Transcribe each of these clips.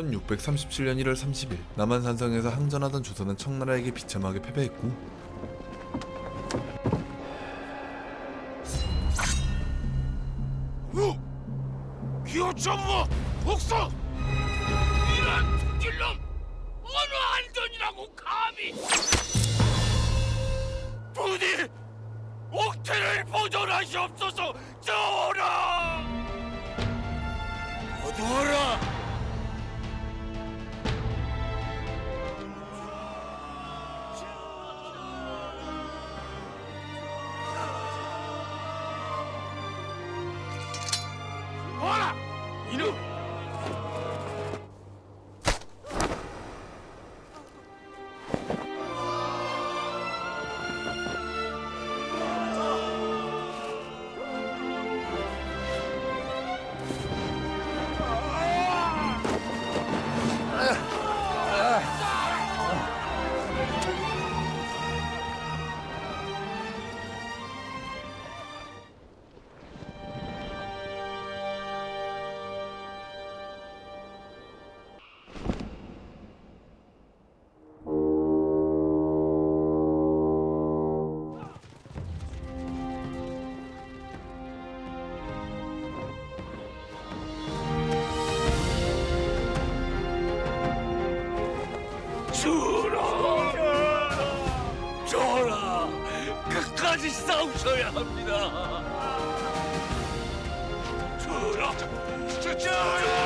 1637년 1월 30일 남한산성에서 항전하던 조선은 청나라에게 비참하게 패배했고 기어전무 복수! 이런 특길놈 어느 안전이라고 감히! 부디 옥태를 보존하시옵소서. 전하! 거두어라! 와라! 이놈! 전하! 끝까지 싸우셔야 합니다. 전하! 전하!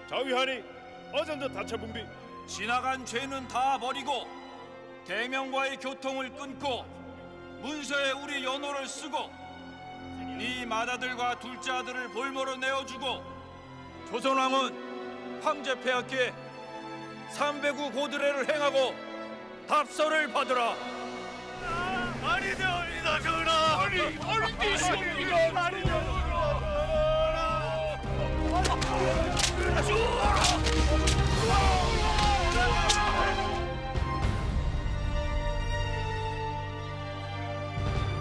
자위하니 어전도 다처분비. 지나간 죄는 다 버리고 대명과의 교통을 끊고 문서에 우리 연호를 쓰고 네 맏아들과 둘째 아들을 볼모로 내어주고 조선왕은 황제 폐하께 309 고드레를 행하고 답서를 받으라. 아니되옵니다, 전하! 아니되옵니다!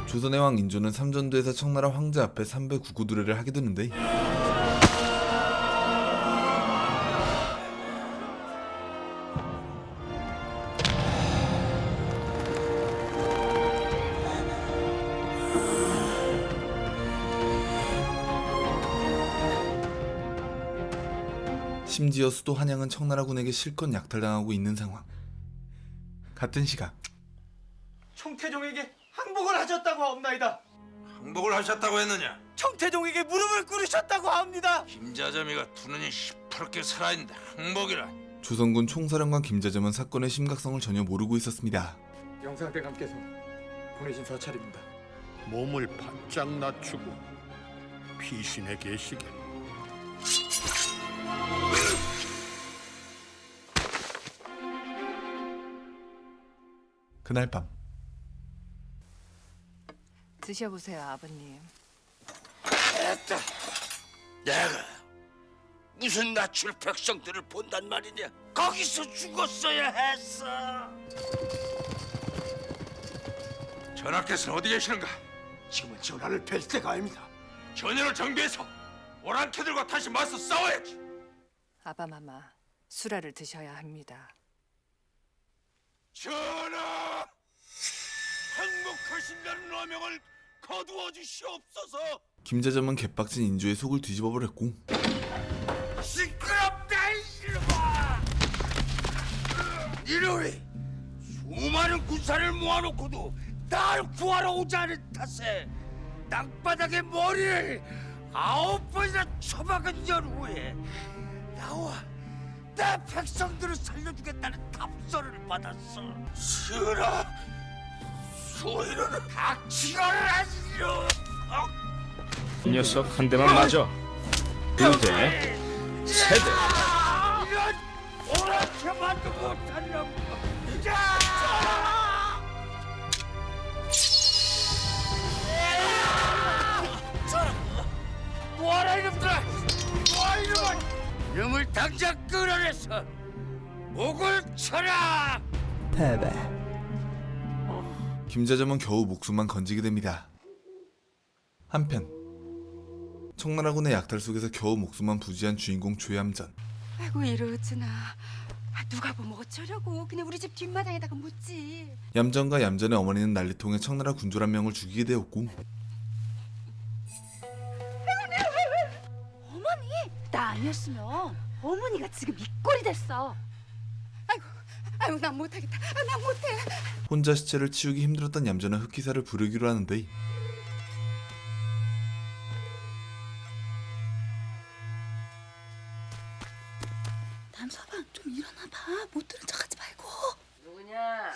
조선의 왕 인조는 삼전도에서 청나라 황제 앞에 309구두례를 하게 되는데 심지어 수도 한양은 청나라군에게 실컷 약탈당하고 있는 상황. 같은 시각 청태종에게 항복을 하셨다고 하옵나이다. 항복을 하셨다고 했느냐? 청태종에게 무릎을 꿇으셨다고 하옵니다. 김자점이가 두눈이 시퍼렇게 살아있는데 항복이라. 조선군 총사령관 김자점은 사건의 심각성을 전혀 모르고 있었습니다. 영상대감께서 보내신 서찰입니다. 몸을 바짝 낮추고 피신에 계시게. 그날 밤 드셔보세요, 아버님. 됐다. 내가 무슨 나출 백성들을 본단 말이냐? 거기서 죽었어야 했어. 전하께서는 어디 계시는가? 지금은 전하를 뵐 때가 아닙니다. 전열을 정비해서 오랑캐들과 다시 맞서 싸워야지. 아바마마, 수라를 드셔야 합니다. 전하! 항복하신다는 어명을 거두어 주시옵소서. 김자점은 개빡친 인조의 속을 뒤집어버렸고 시끄럽다 이놈아! 이놈이 수많은 군사를 모아놓고도 날 구하러 오지 않은 탓에 땅바닥에 머리를 9번이나 쳐박은 연후에 나와 내 백성들을 살려주겠다는 답서를 받았어. 쓰라 소인은 닥치거를 하시오. 이 녀석 한 대만 맞아. 두 대, 세 대. 이런 오락해만도 못한 놈. 뭐하라 이놈들아! 이놈을 당장 끌어내서 목을 쳐라. 김자점은 겨우 목숨만 건지게 됩니다. 한편 청나라군의 약탈 속에서 겨우 목숨만 부지한 주인공 조얌전. 아이고 이러지나. 누가 보면 어쩌려고. 그냥 우리 집 뒷마당에다가 묻지. 얌전과 얌전의 어머니는 난리통에 청나라 군졸 한 명을 죽이게 되었고, 어머니 나 아니었으면 어머니가 지금 입꼬리 됐어. 아이고 난 못하겠다. 난 못해. 혼자 시체를 치우기 힘들었던 얌전은 흑기사를 부르기로 하는데, 남서방 좀 일어나 봐. 못 들은 척하지 말고. 누구냐?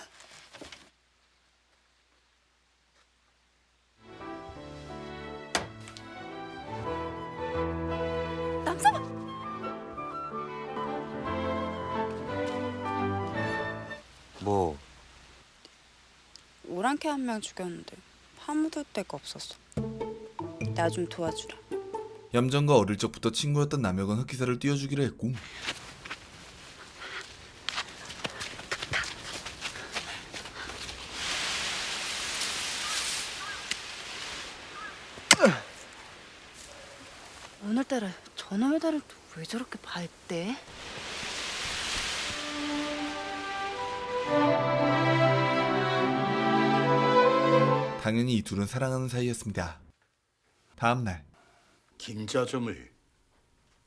남서방. 뭐? 오랑캐 한 명 죽였는데 파묻을 데가 없었어. 나 좀 도와주라. 얌전과 어릴 적부터 친구였던 남혁은 흑기사를 띄워주기로 했고, 오늘따라 저놈의 다리를 왜 저렇게 밟대? 당연히 이 둘은 사랑하는 사이였습니다. 다음날 김자점을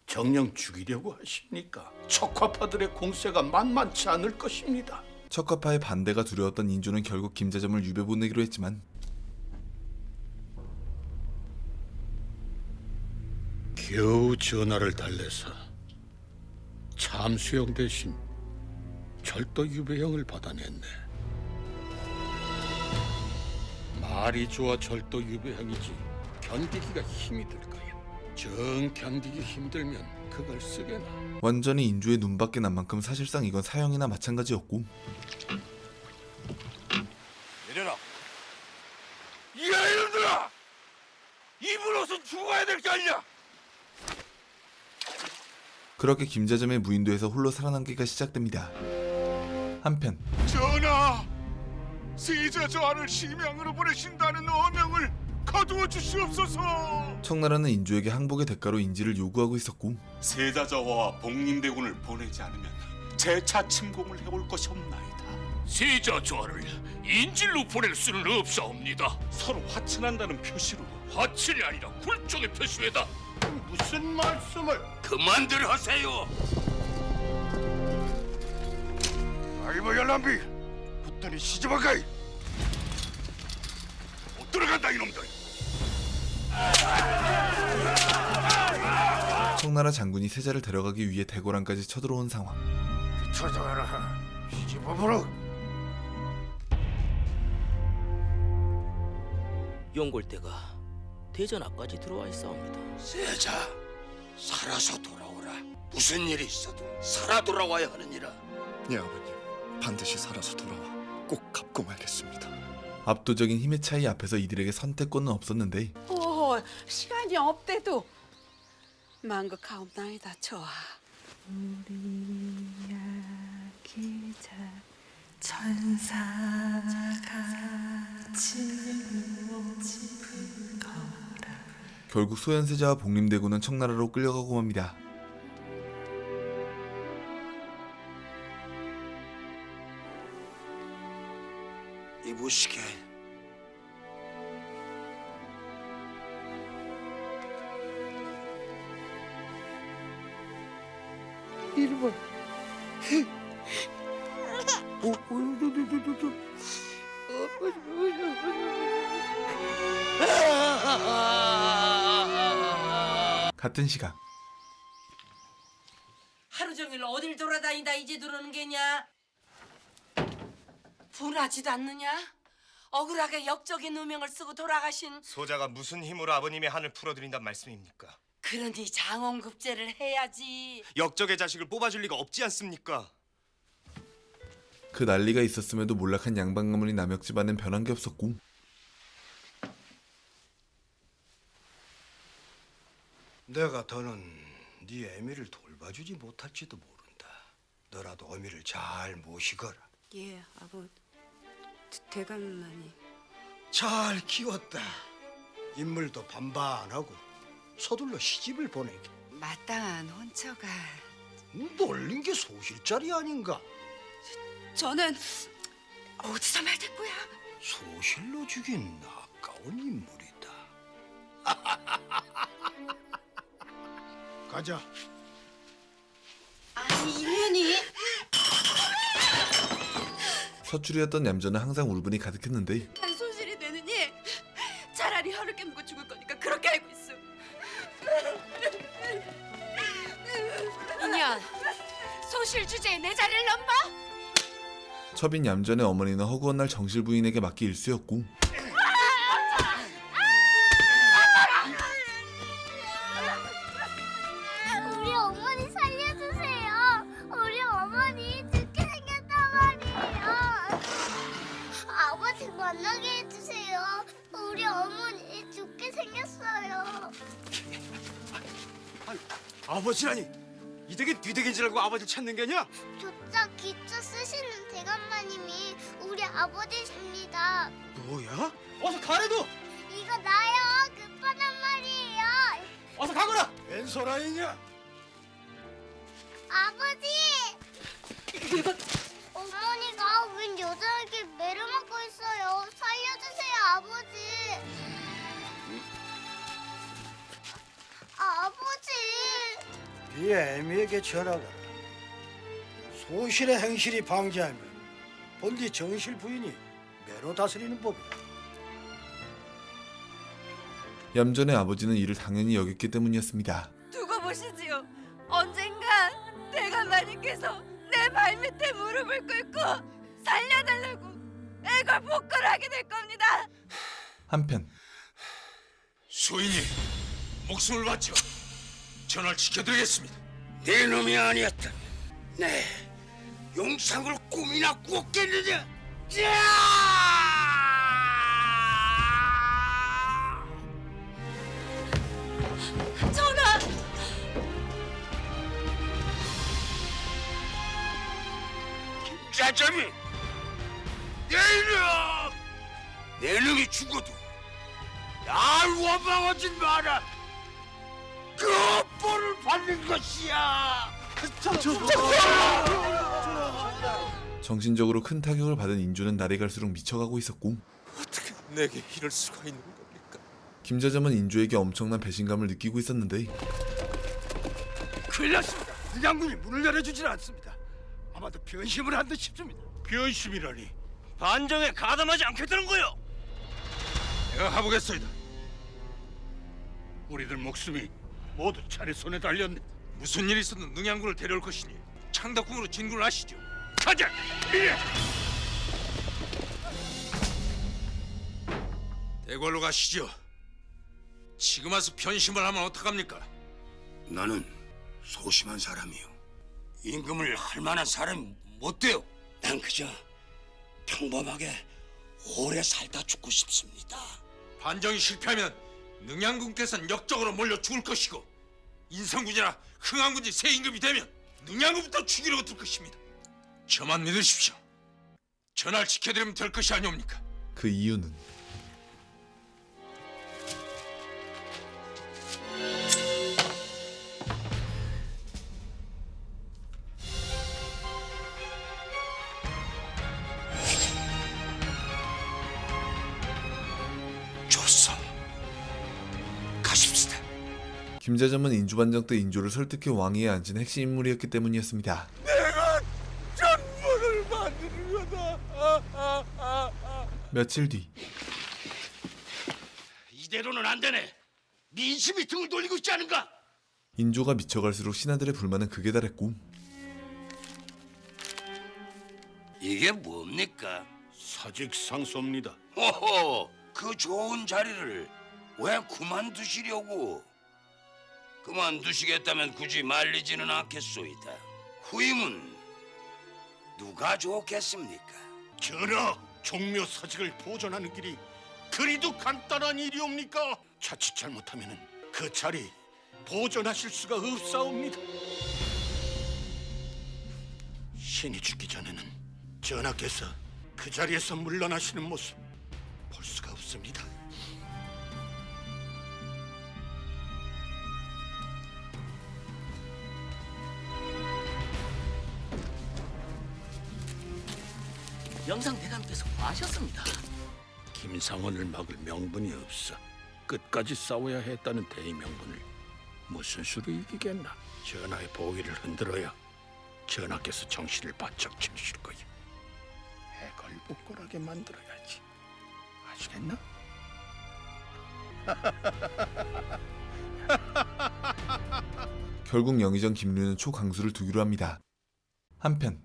정녕 죽이려고 하십니까? 척화파들의 공세가 만만치 않을 것입니다. 척화파의 반대가 두려웠던 인조는 결국 김자점을 유배 보내기로 했지만, 겨우 전하를 달래서 참수형 대신 절도 유배형을 받아냈네. 말이 좋아 절도 유배형이지 견디기가 힘이 들 거야. 정 견디기 힘들면 그걸 쓰게나. 완전히 인조의 눈밖에 난 만큼 사실상 이건 사형이나 마찬가지였고, 내려라. 야 이놈들아! 이불옷은 죽어야 될 거 아니냐? 그렇게 김자점의 무인도에서 홀로 살아남기가 시작됩니다. 한편 전하, 세자 저하를 심양으로 보내신다는 어명을 거두어 주시옵소서. 청나라는 인조에게 항복의 대가로 인지를 요구하고 있었고, 세자 저하와 복림대군을 보내지 않으면 재차 침공을 해올 것이 없나이다. 세자 저하를 인질로 보낼 수는 없사옵니다. 서로 화친한다는 표시로. 화친이 아니라 굴종의 표시회다. 무슨 말씀을? 그만들 하세요. 알바 열람비 붙더니 시집어가이. 못 들어간다 이놈들. 청나라 장군이 세자를 데려가기 위해 대궐안까지 쳐들어온 상황. 찾아가라. 시집어보라. 용골대가 대전 앞까지 들어와 있사옵니다. 세자, 살아서 돌아오라. 무슨 일이 있어도 살아 돌아와야 하느니라. 예 아버님, 반드시 살아서 돌아와 꼭 갚고 말겠습니다. 압도적인 힘의 차이 앞에서 이들에게 선택권은 없었는데, 시간이 없대도 망극하옵나이다 저하. 우리 이야기자 천사같이 묻은 거라. 결국 소현세자와 복림대군은 청나라로 끌려가고 맙니다. 이보시게. 이리봐. 같은 시각 하루 종일 어딜 돌아다니다 이제 들어오는 게냐? 분하지도 않느냐? 억울하게 역적인 누명을 쓰고 돌아가신 소자가 무슨 힘으로 아버님의 한을 풀어드린단 말씀입니까? 그러니 장원급제를 해야지. 역적의 자식을 뽑아줄 리가 없지 않습니까? 그 난리가 있었음에도 몰락한 양반 가문이 남혁 집안엔 변한 게 없었고, 내가 더는 네 애미를 돌봐주지 못할지도 모른다. 너라도 어미를 잘 모시거라. 예, 대감마니. 잘 키웠다. 인물도 반반하고 서둘러 시집을 보내게. 마땅한 혼처가. 놀린 게 소실짜리 아닌가? 저는 어디서 말대꾸야? 소실로 죽인 아까운 인물이다. 가자. 아니 이면이. 서출이었던 얌전은 항상 울분이 가득했는데 난 손실이 되느니 차라리 혀를 깨물고 죽을 거니까 그렇게 알고 있어. 인연, 소실 주제에 내 자리를 넘봐? 첩인 얌전의 어머니는 허구한 날 정실 부인에게 맡기 일쑤였고 우리 어머니 살려주세요. 우리 어머니 죽게 생겼단 말이에요. 아버지 만나게 해주세요. 우리 어머니 죽게 생겼어요. 아버지라니 이 댁이 뒤댁인 줄 알고 아버지를 찾는 게냐? 조짜 기자 쓰시는 대감마님이 우리 아버지십니다. 뭐야? 어서 가래도. 이거 나요. 급하단 말이에요. 어서 가거라. 웬 소라이냐? 아버지! 어머니가 웬 여자에게 매를 맞고 있어요. 살려주세요, 아버지. 아버지. 네 애미에게 전하거라. 소실의 행실이 방지하면 본디 정실 부인이 매로 다스리는 법이다. 얌전의 아버지는 이를 당연히 여겼기 때문이었습니다. 두고 보시지요. 언젠가 대감마님께서 내 발밑에 무릎을 꿇고 살려달라고 애걸복걸을 하게 될 겁니다. 한편 수인이 목숨을 바쳐 전화를 지켜드리겠습니다. 네 놈이 아니었다면 네 용상을 꿈이나 꾸었겠느냐? 전하! 김자점이 내 놈이 죽어도 날 원망하지 마라. 그 업보를 받는 것이야. 정신적으로 큰 타격을 받은 인조는 날이 갈수록 미쳐가고 있었고 어떻게 내게 이럴 수가 있는 겁니까? 김자점은 인조에게 엄청난 배신감을 느끼고 있었는데 큰일 났습니다. 장군이 문을 열어주질 않습니다. 아마도 변심을 한 듯 싶습니다. 변심이라니 반정에 가담하지 않겠다는 거요. 내가 가보겠소이다. 우리들 목숨이 모두 차례 손에 달렸네. 무슨 일이 있어도 능양군을 데려올 것이니 창덕궁으로 진군을 하시죠. 가자. 예. 대궐로 가시죠. 지금 와서 변심을 하면 어떡합니까? 나는 소심한 사람이요. 임금을 할 만한 사람이 못 돼요. 난 그저 평범하게 오래 살다 죽고 싶습니다. 반정이 실패하면 능양군께서는 역적으로 몰려 죽을 것이고 인성군이나 흥안군이 새 임금이 되면 능양군부터 죽이려고 들 것입니다. 저만 믿으십시오. 전화를 지켜드리면 될 것이 아니옵니까? 그 이유는 좋소. 가십시다. 김자점은 인조반정 때 인조를 설득해 왕위에 앉은 핵심 인물이었기 때문이었습니다. 내가 전부를 만드는 거다. 며칠 뒤 이대로는 안 되네. 민심이 등을 돌리고 있지 않은가? 인조가 미쳐갈수록 신하들의 불만은 극에 달했고 이게 뭡니까? 사직상소입니다. 호호, 그 좋은 자리를 왜 그만두시려고? 그만두시겠다면 굳이 말리지는 않겠소이다. 후임은 누가 좋겠습니까? 전하, 종묘 사직을 보존하는 길이 그리도 간단한 일이옵니까? 자칫 잘못하면 그 자리 보존하실 수가 없사옵니다. 신이 죽기 전에는 전하께서 그 자리에서 물러나시는 모습 볼 수가 없습니다. 영상 대감께서 하셨습니다. 김상원을 막을 명분이 없어 끝까지 싸워야 했다는 대의명분을 무슨 수로 이기겠나. 전하의 보위를 흔들어야 전하께서 정신을 바짝 차리실 거야. 해걸복걸하게 만들어야지. 아시겠나? 결국 영의정 김류는 초강수를 두기로 합니다. 한편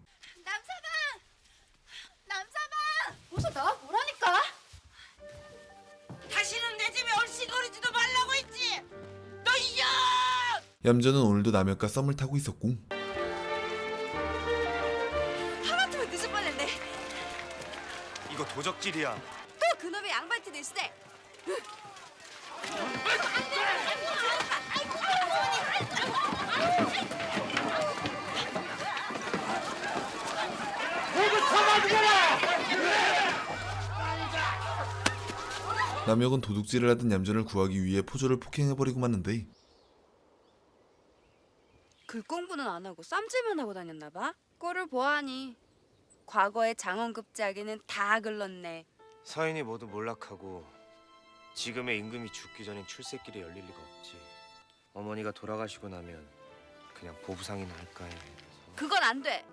남사방! 어서 나와 보라니까. 다시는 내 집에 얼씬거리지도 말라고 했지. 너 이겨! 얌전은 오늘도 남혁과 썸을 타고 있었고 하마터면 늦을 뻔했네. 이거 도적질이야. 또 그놈의 양반티 내시대. 남혁은 도둑질을 하던 얌전을 구하기 위해 포조를 폭행해버리고 마는데 글 공부는 안 하고 쌈질만 하고 다녔나 봐. 꼴을 보아하니 과거의 장원급제하기는 다 글렀네. 서인이 모두 몰락하고 지금의 임금이 죽기 전엔 출세길이 열릴 리가 없지. 어머니가 돌아가시고 나면 그냥 보부상이나 할까 해. 그건 안 돼.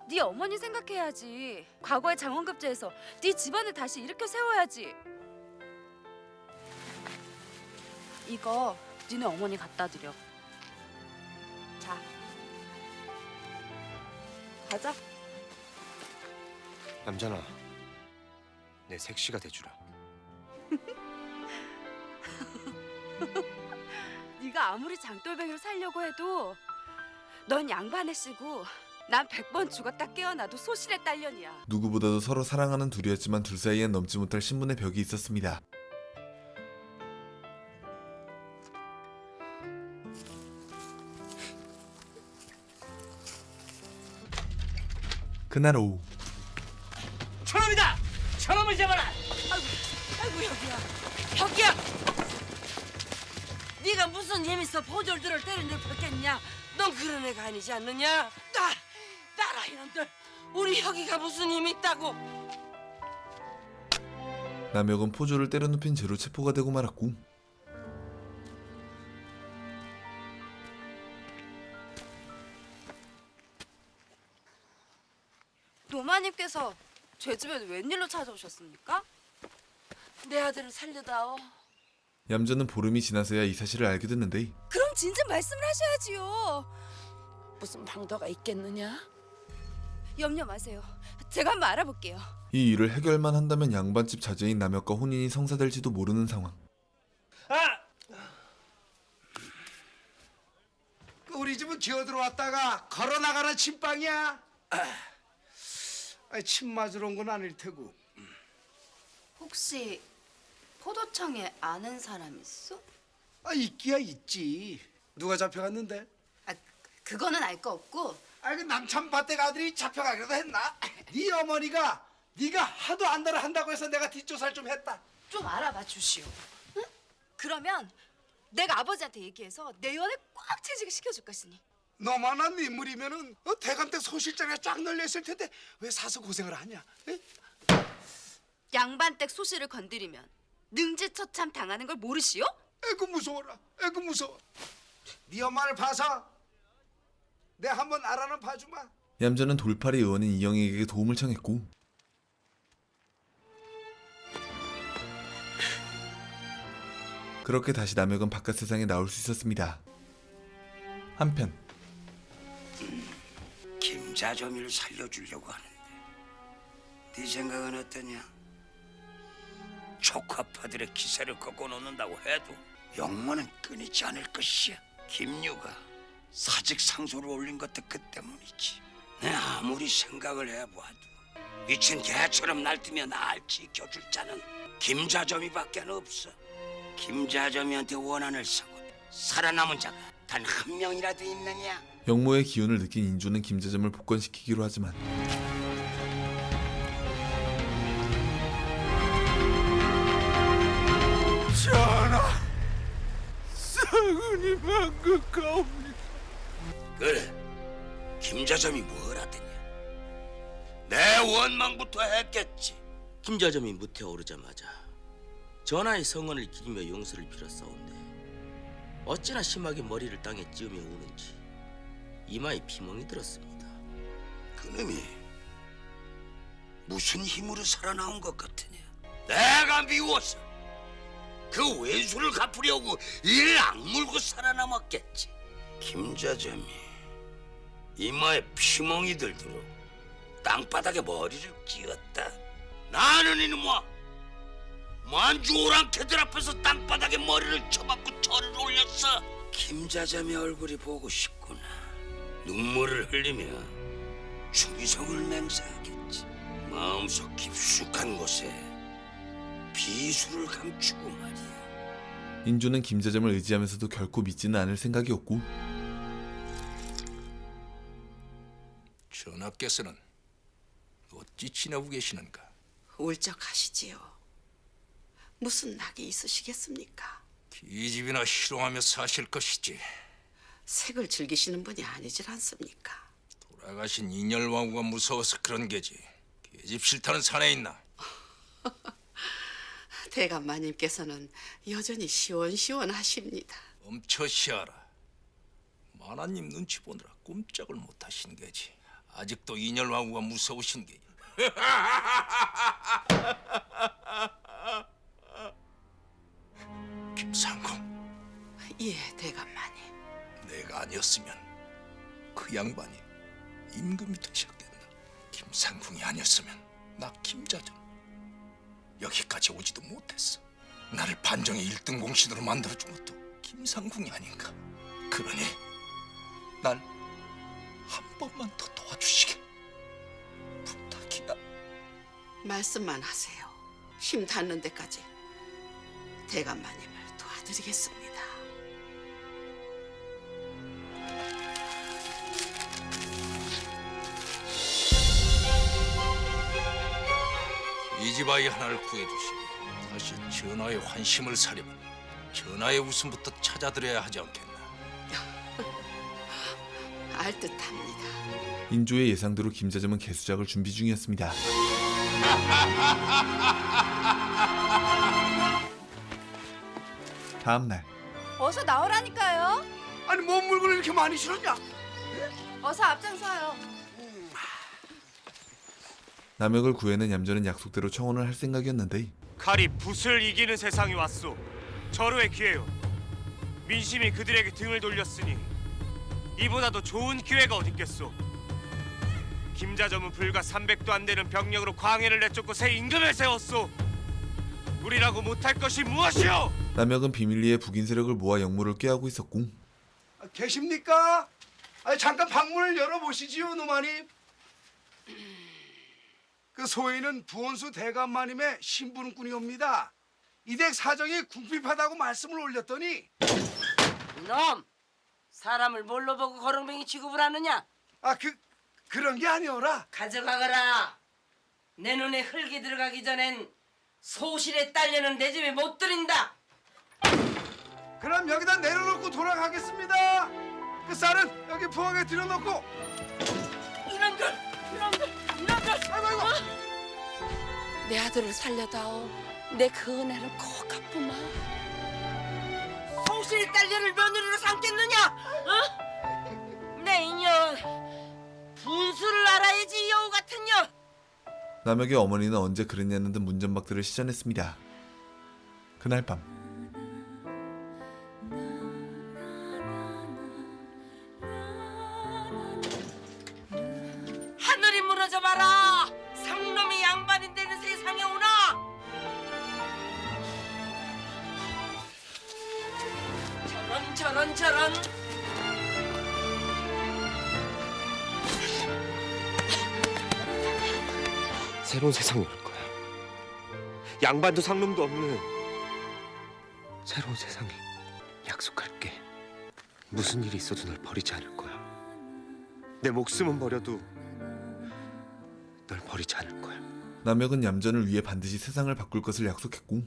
네 어머니 생각해야지. 과거의 장원급제에서 네 집안을 다시 일으켜 세워야지. 이거 니네 어머니 갖다 드려. 자, 가자. 남자나, 내 색시가 돼주라. 네가 아무리 장돌뱅이로 살려고 해도 넌 양반에 쓰고 난 100번 죽었다 깨어나도 소실의 딸년이야. 누구보다도 서로 사랑하는 둘이었지만 둘 사이엔 넘지 못할 신분의 벽이 있었습니다. 그날 오후 저놈이다! 저놈을 잡아라! 아이고 혁이야! 네가 무슨 힘 있어 보졸들을 때린 줄 봤겠냐? 넌 그런 애가 아니지 않느냐? 나라 이놈들! 우리 혁이가 무슨 힘이 있다고! 남혁은 포조를 때려눕힌 채로 체포가 되고 말았고 노마님께서 제 집에 웬일로 찾아오셨습니까? 내 아들을 살려다오. 얌전은 보름이 지나서야 이 사실을 알게 됐는데 그럼 진작 말씀을 하셔야지요. 무슨 방도가 있겠느냐? 염려 마세요. 제가 한번 알아볼게요. 이 일을 해결만 한다면 양반집 자제인 남혁과 혼인이 성사될지도 모르는 상황. 우리 집은 기어 들어왔다가 걸어 나가는 침방이야. 침 맞으러 온 건 아닐 테고. 혹시 포도청에 아는 사람 있어? 있기야 있지. 누가 잡혀갔는데? 그거는 알 거 없고. 그 남참밭댁 아들이 잡혀가기도 했나? 네 어머니가 네가 하도 안달을 한다고 해서 내가 뒷조사를 좀 했다. 좀 알아봐 주시오. 응? 그러면 내가 아버지한테 얘기해서 내 연애 꽉 채지게 시켜줄 것이니. 너만한 인물이면은 대감댁 소실장에 쫙 널려 있을 텐데 왜 사서 고생을 하냐? 에? 양반댁 소실을 건드리면 능지처참 당하는 걸 모르시오? 애구 무서워라. 애구 무서워. 네 엄마를 봐서 내 한번 알아는 봐주마. 얌전은 돌팔이 의원인 이영에게 도움을 청했고 그렇게 다시 남혁은 바깥 세상에 나올 수 있었습니다. 한편 김자점이를 살려주려고 하는데 네 생각은 어떠냐? 조카파들의 기세를 꺾어 놓는다고 해도 영원은 끊이지 않을 것이야. 김유가 사직 상소를 올린 것도 그 때문이지. 내 아무리 생각을 해보아도 미친 개처럼 날뛰며 날 지켜줄 자는 김자점이밖에 없어. 김자점이한테 원한을 서고 살아남은 자가 단 한 명이라도 있느냐? 영모의 기운을 느낀 인주는 김자점을 복권시키기로 하지만 전하, 상은이 망극하옵니다. 그래, 김자점이 뭘 하더냐? 내 원망부터 했겠지. 김자점이 무태 오르자마자 전하의 성원을 기리며 용서를 빌었사온데 어찌나 심하게 머리를 땅에 찌으며 우는지 이마에 피멍이 들었습니다. 그놈이 무슨 힘으로 살아나온 것 같으냐? 내가 미워서 그 외수를 갚으려고 이를 악물고 살아남았겠지. 김자점이 이마에 피멍이 들도록 땅바닥에 머리를 찧었다. 나는 이놈아 만주 오랑캐들 앞에서 땅바닥에 머리를 쳐박고 절을 올렸어. 김자점의 얼굴이 보고 싶구나. 눈물을 흘리며 충성을 맹세하겠지. 마음속 깊숙한 곳에 비수를 감추고 말이야. 인주는 김자점을 의지하면서도 결코 믿지는 않을 생각이었고 전하께서는 어찌 지내고 계시는가? 울적하시지요. 무슨 낙이 있으시겠습니까? 기집이나 희롱하며 사실 것이지. 색을 즐기시는 분이 아니질 않습니까? 돌아가신 인열왕후가 무서워서 그런 게지. 계집 싫다는 사내 있나? 대감마님께서는 여전히 시원시원하십니다. 멈춰시하라. 만화님 눈치 보느라 꼼짝을 못하신 게지. 아직도 인열왕후가 무서우신 게. 김상궁. 예, 대감마님. 내가 아니었으면 그 양반이 임금이 되셨겠나. 김상궁이 아니었으면 나 김자점 여기까지 오지도 못했어. 나를 반정의 1등 공신으로 만들어준 것도 김상궁이 아닌가. 그러니 날 한 번만 더 도와주시게 부탁이야. 말씀만 하세요. 힘 닿는 데까지 대감마님을 도와드리겠습니다. 이지바이 하나를 구해주시니 다시 전하의 환심을 사려면 전하의 웃음부터 찾아드려야 하지 않겠나. 알듯합니다. 인주의 예상대로 김자점은 개수작을 준비 중이었습니다. 다음 날 어서 나오라니까요. 아니 뭔 물건을 이렇게 많이 실었냐? 어서 앞장서요. 남혁을 구해낸 얌전은 약속대로 청혼을 할 생각이었는데 칼이 붓을 이기는 세상이 왔소. 절호의 기회요. 민심이 그들에게 등을 돌렸으니 이보다도 좋은 기회가 어딨겠소. 김자점은 불과 300도 안 되는 병력으로 광해를 내쫓고 새 임금을 세웠소. 우리라고 못할 것이 무엇이오? 남혁은 비밀리에 북인 세력을 모아 영모를 꾀하고 있었고 계십니까? 아니, 잠깐 방문을 열어보시지요, 노마님. 그 소인은 부원수 대감마님의 신부름꾼이옵니다. 이댁 사정이 궁핍하다고 말씀을 올렸더니 이놈! 사람을 뭘로 보고 거렁뱅이 취급을 하느냐? 그런 게 아니오라. 가져가거라. 내 눈에 흙이 들어가기 전엔 소실에 딸려는 내 집에 못 들인다. 그럼 여기다 내려놓고 돌아가겠습니다. 그 쌀은 여기 부엌에 들여놓고. 이놈들! 아이고. 내 아들을 살려다오. 내 그 은혜를 꼭 갚으마. 소실의 딸려를 며느리로 삼겠느냐? 어? 내 인연 분수를 알아야지, 여우 같은 년. 남혁의 어머니는 언제 그랬냐는 듯 문전박들을 시전했습니다. 그날 밤 하늘이 무너져 봐라. 상놈이 양반이 되는 세상에 오나. 저런. 새로운 세상이 올 거야. 양반도 상놈도 없는 새로운 세상을 약속할게. 무슨 일이 있어도 널 버리지 않을 거야. 내 목숨은 버려도 널 버리지 않을 거야. 남혁은 얌전을 위해 반드시 세상을 바꿀 것을 약속했고,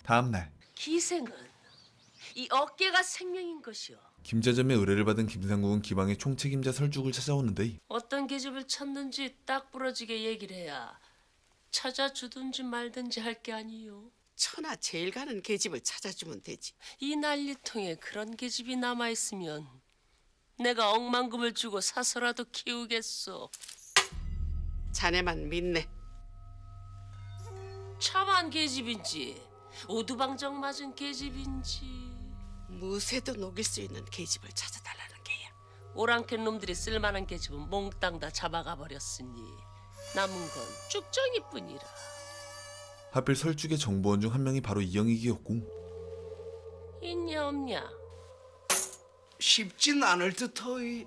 다음 날 희생은 이 어깨가 생명인 것이오. 김자점의 의뢰를 받은 김상국은 기방의 총책임자 설죽을 찾아오는데, 어떤 계집을 찾는지 딱 부러지게 얘기를 해야 찾아주든지 말든지 할 게 아니요. 천하 제일 가는 계집을 찾아주면 되지. 이 난리통에 그런 계집이 남아있으면 내가 억만금을 주고 사서라도 키우겠소. 자네만 믿네. 참한 계집인지 오두방정 맞은 계집인지 무쇠도 녹일 수 있는 계집을 찾아달라는 게야. 오랑캐 놈들이 쓸만한 계집은 몽땅 다 잡아가 버렸으니 남은 건 쭉정이뿐이라. 하필 설죽의 정보원 중 한 명이 바로 이영익이었고, 있냐 없냐? 쉽진 않을 듯허이.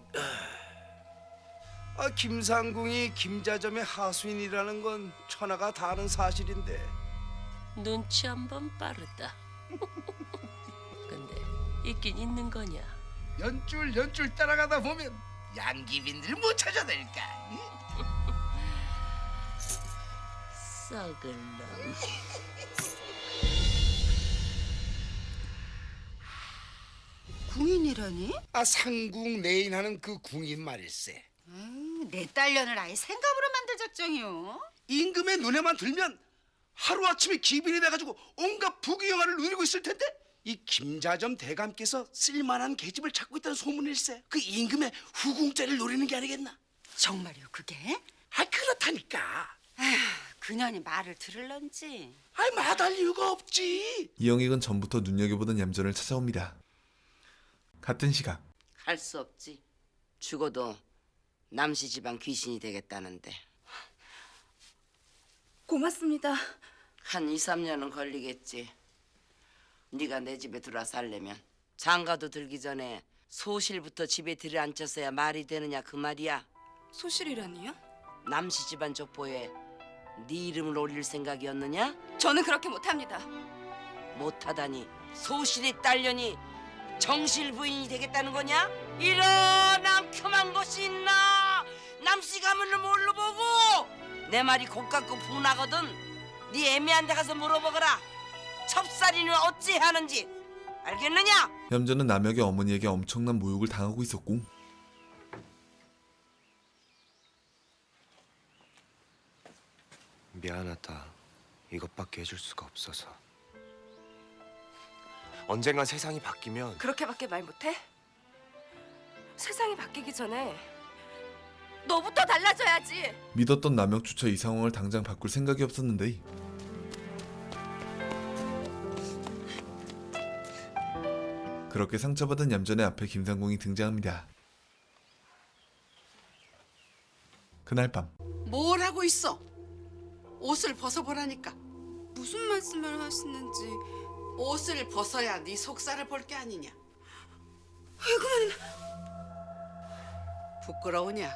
김상궁이 김자점의 하수인이라는 건 천하가 다 아는 사실인데. 눈치 한번 빠르다. 근데 있긴 있는 거냐? 연줄 따라가다 보면 양귀빈들 못 찾아낼까? 썩을 놈. 궁인이라니? 상궁 내인하는 그 궁인 말일세. 내 딸년을 아예 생감으로 만들 작정이요. 임금의 눈에만 들면 하루아침에 기빈이 돼가지고 온갖 부귀영화를 누리고 있을 텐데, 이 김자점 대감께서 쓸만한 계집을 찾고 있다는 소문일세. 그 임금의 후궁자를 노리는 게 아니겠나? 정말요 그게? 그렇다니까. 그년이 말을 들을런지. 마다할 이유가 없지. 이영익은 전부터 눈여겨보던 얌전을 찾아옵니다. 같은 시각 할 수 없지. 죽어도 남씨 집안 귀신이 되겠다는데 고맙습니다. 한 2, 3년은 걸리겠지. 네가 내 집에 들어와 살려면 장가도 들기 전에 소실부터 집에 들여앉혀서야 말이 되느냐 그 말이야. 소실이라니요? 남씨 집안 족보에 네 이름을 올릴 생각이었느냐? 저는 그렇게 못합니다. 못하다니 소실의 딸년이 정실 부인이 되겠다는 거냐? 이런 앙큼한 것이 있나? 남씨 가문을 뭘로 보고? 내 말이 곱갖고 분하거든. 네 애매한 데 가서 물어보거라. 첩살인을 어찌 하는지 알겠느냐? 얌전은 남혁의 어머니에게 엄청난 모욕을 당하고 있었고, 미안하다. 이것밖에 해줄 수가 없어서. 언젠간 세상이 바뀌면 그렇게밖에 말 못해? 세상이 바뀌기 전에 너부터 달라져야지. 믿었던 남혁조차 이 상황을 당장 바꿀 생각이 없었는데, 그렇게 상처받은 얌전의 앞에 김상궁이 등장합니다. 그날 밤 뭘 하고 있어? 옷을 벗어보라니까. 무슨 말씀을 하시는지. 옷을 벗어야 네 속살을 볼 게 아니냐. 그만. 부끄러우냐?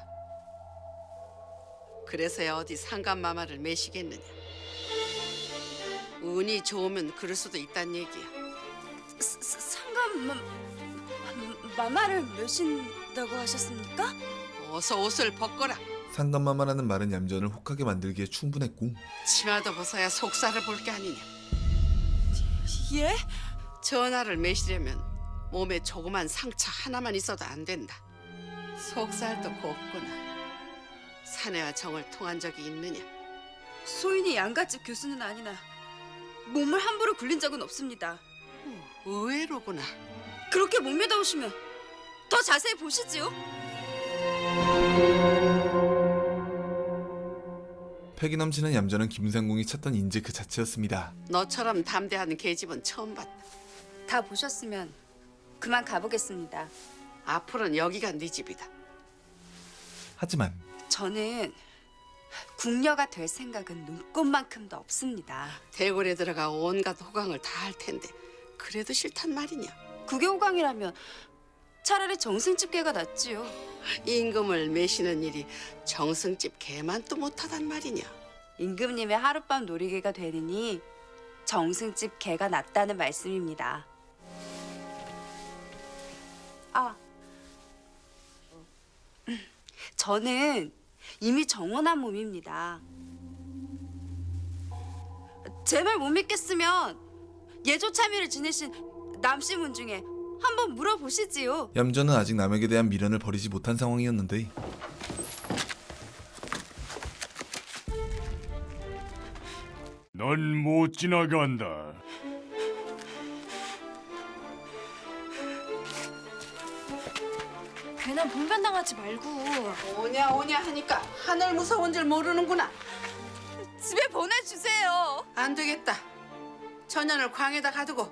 그래서야 어디 상간마마를 매시겠느냐. 운이 좋으면 그럴 수도 있단 얘기야. 상감 마마를 매신다고 하셨습니까? 어서 옷을 벗거라. 상감마마라는 말은 얌전을 혹하게 만들기에 충분했고, 치마도 벗어야 속살을 볼 게 아니냐. 예? 전하를 매시려면 몸에 조그만 상처 하나만 있어도 안 된다. 속살도 곱구나. 사내와 정을 통한 적이 있느냐? 소인이 양갓집 교수는 아니나 몸을 함부로 굴린 적은 없습니다. 의외로구나. 그렇게 못 믿어오시면 더 자세히 보시지요. 패기 넘치는 얌전은 김상궁이 찾던 인재 그 자체였습니다. 너처럼 담대한 계집은 처음 봤다. 다 보셨으면 그만 가보겠습니다. 앞으로는 여기가 네 집이다. 하지만 저는 궁녀가 될 생각은 눈꼽만큼도 없습니다. 대궐에 들어가 온갖 호강을 다 할 텐데 그래도 싫단 말이냐. 그게 호강이라면 차라리 정승집 개가 낫지요. 임금을 매시는 일이 정승집 개만 또 못하단 말이냐. 임금님의 하룻밤 놀이개가 되느니 정승집 개가 낫다는 말씀입니다. 저는 이미 정원한 몸입니다. 제 말 못 믿겠으면 예조 참여를 지내신 남씨문 중에 한번 물어보시지요. 얌전은 아직 남에게 대한 미련을 버리지 못한 상황이었는데 넌 못 지나간다. 괜한 분변당하지 말고 오냐 오냐 하니까 하늘 무서운 줄 모르는구나. 집에 보내주세요. 안 되겠다. 처녀를 광에다 가두고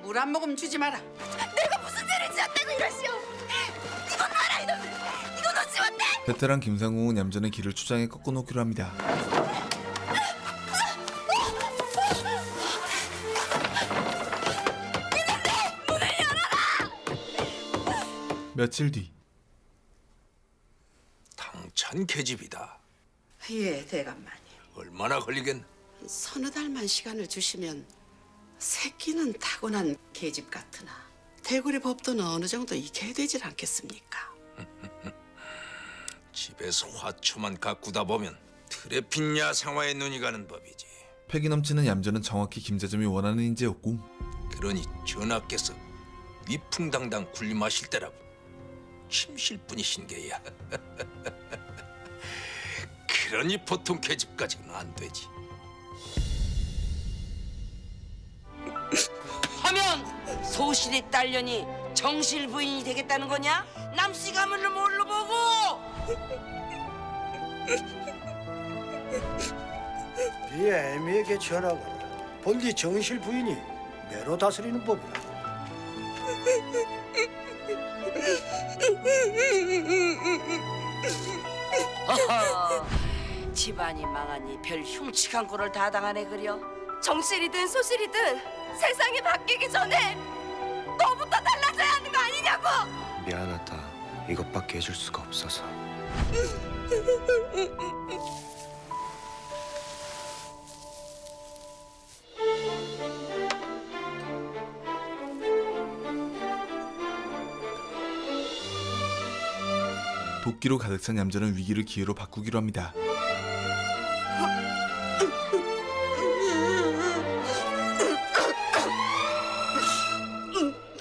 물 한 모금 주지 마라. 내가 무슨 죄를 지었다고 이러시오. 이건 놔라 이놈들. 이거 놓지 못해. 베테랑 김상궁은 얌전의 길을 초장에 꺾어놓기로 합니다. 며칠 뒤 당찬 계집이다. 예, 대감마님. 얼마나 걸리겠나? 서너 달만 시간을 주시면 새끼는 타고난 계집 같으나 대구리 법도는 어느 정도 익혀야 되질 않겠습니까? 집에서 화초만 가꾸다 보면 틀에 핀 야상화에 눈이 가는 법이지. 패기 넘치는 얌전은 정확히 김자점이 원하는 인재였고 그러니 전하께서 위풍당당 군림하실 때라고 침실 뿐이신 게야. 그러니 보통 계집까지는 안 되지. 하면 소실의 딸년이 정실 부인이 되겠다는 거냐? 남씨 가문을 뭘로 보고? 네 애미에게 전하거라. 본디 정실 부인이 매로 다스리는 법이라. 허허, 집안이 망하니 별 흉측한 꼴을 다 당하네 그려. 정실이든 소실이든 세상이 바뀌기 전에 너부터 달라져야 하는 거 아니냐고. 미안하다. 이것밖에 해줄 수가 없어서. 도끼로 가득 찬 얌전은 위기를 기회로 바꾸기로 합니다.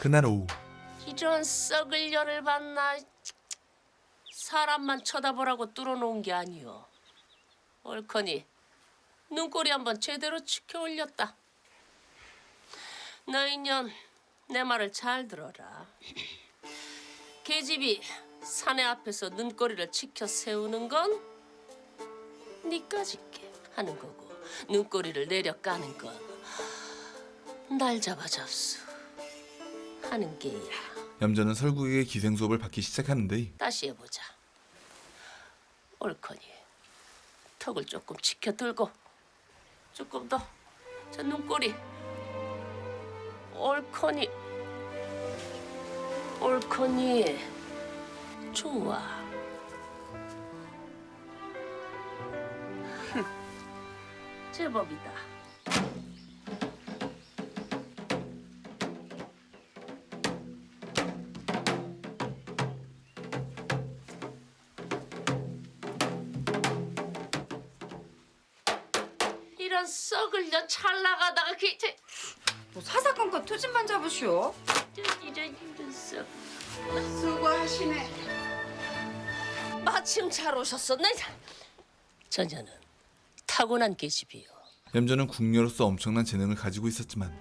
그날 오후 이런 썩을 열을 받나. 사람만 쳐다보라고 뚫어놓은 게 아니오. 옳거니 눈꼬리 한번 제대로 치켜 올렸다. 너 인연 내 말을 잘 들어라. 계집이 사내 앞에서 눈꼬리를 치켜 세우는 건 니까짓게 하는 거고, 눈꼬리를 내려 까는 건 날 잡아 잡수 하는 게야. 얌전은 설국에게 기생 수업을 받기 시작하는데 다시 해보자. 옳거니 턱을 조금 치켜 들고 조금 더. 저 눈꼬리. 옳거니 좋아. 제법이다. 이런 썩을 년 찰나가다가 뭐 사사건건 투진만 잡으시오. 이런 썩. 수고하시네. 마침 잘 오셨었네. 전혀는 타고난 계집이요. 얌전은 궁녀로서 엄청난 재능을 가지고 있었지만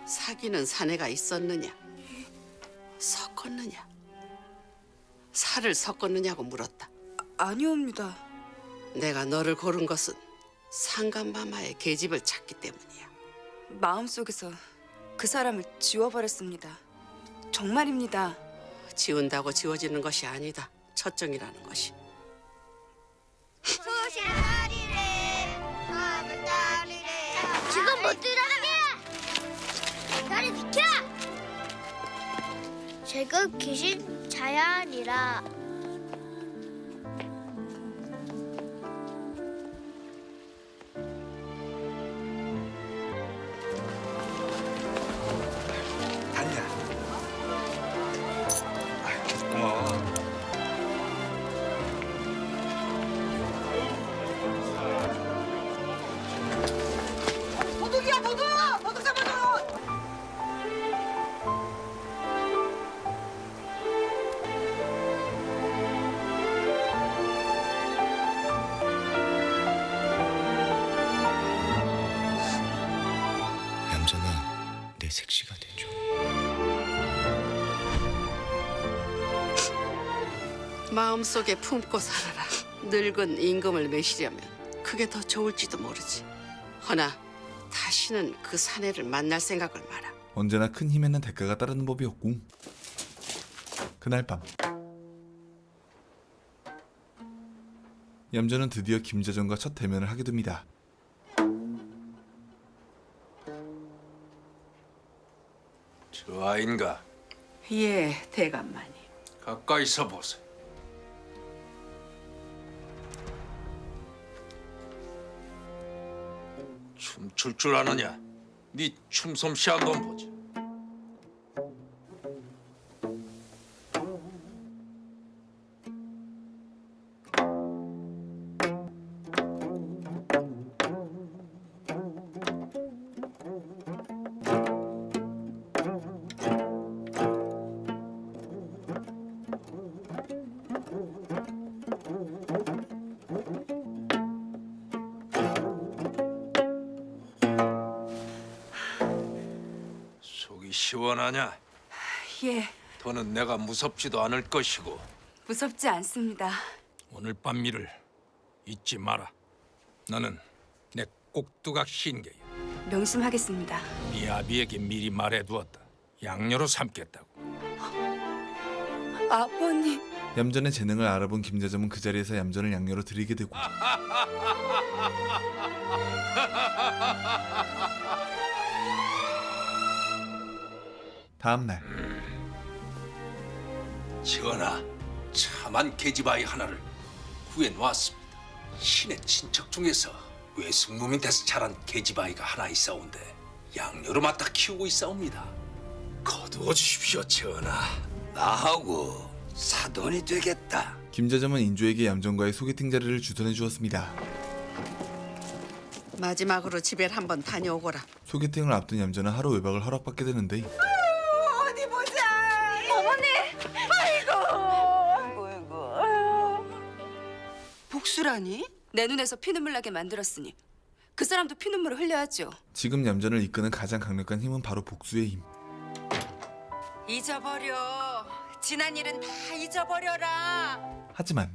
사귀는 사내가 있었느냐? 섞었느냐? 살을 섞었느냐고 물었다. 아니옵니다. 내가 너를 고른 것은 상간마마의 계집을 찾기 때문이야. 마음속에서 그 사람을 지워버렸습니다. 정말입니다. 지운다고 지워지는 것이 아니다. 첫정이라는 것이. 소실 딸이래. 하늘 딸이래. 지금 못 들어가게. 다리 비켜. 제가 귀신 자야 아니라. 고마워. 마음속에 품고 살아라. 늙은 임금을 매시려면 그게 더 좋을지도 모르지. 허나 다시는 그 사내를 만날 생각을 마라. 언제나 큰 힘에는 대가가 따르는 법이었고, 그날 밤 얌전은 드디어 김자전과 첫 대면을 하게 됩니다. 저 아인가? 예, 대감마님. 가까이서 보세요. 춤출 줄 아느냐? 네 춤솜씨 한번 보자. 속이 시원하냐? 예, 더는 내가 무섭지도 않을 것이고 무섭지 않습니다. 오늘 밤 일을 잊지 마라. 나는 내 꼭두각 신계야. 명심하겠습니다. 네 아비에게 미리 말해두었다. 양녀로 삼겠다고. 아버님. 얌전의 재능을 알아본 김자점은 그 자리에서 얌전을 양녀로 드리게 되고, 다음 날 전하, 참한 계집아이 하나를 구해놓았습니다. 신의 친척 중에서 외숙놈이 돼서 자란 계집아이가 하나 있사온데 양녀로 맡아 키우고 있사옵니다. 거두어 주십시오, 전하. 나하고 사돈이 되겠다. 김자점은 인조에게 얌전과의 소개팅 자리를 주선해 주었습니다. 마지막으로 집에 한번 다녀오거라. 소개팅을 앞둔 얌전은 하루 외박을 허락받게 되는데, 어디 보자. 어머니. 아이고. 복수라니? 내 눈에서 피눈물 나게 만들었으니 그 사람도 피눈물을 흘려야죠. 지금 얌전을 이끄는 가장 강력한 힘은 바로 복수의 힘. 잊어버려. 지난 일은 다 잊어버려라. 하지만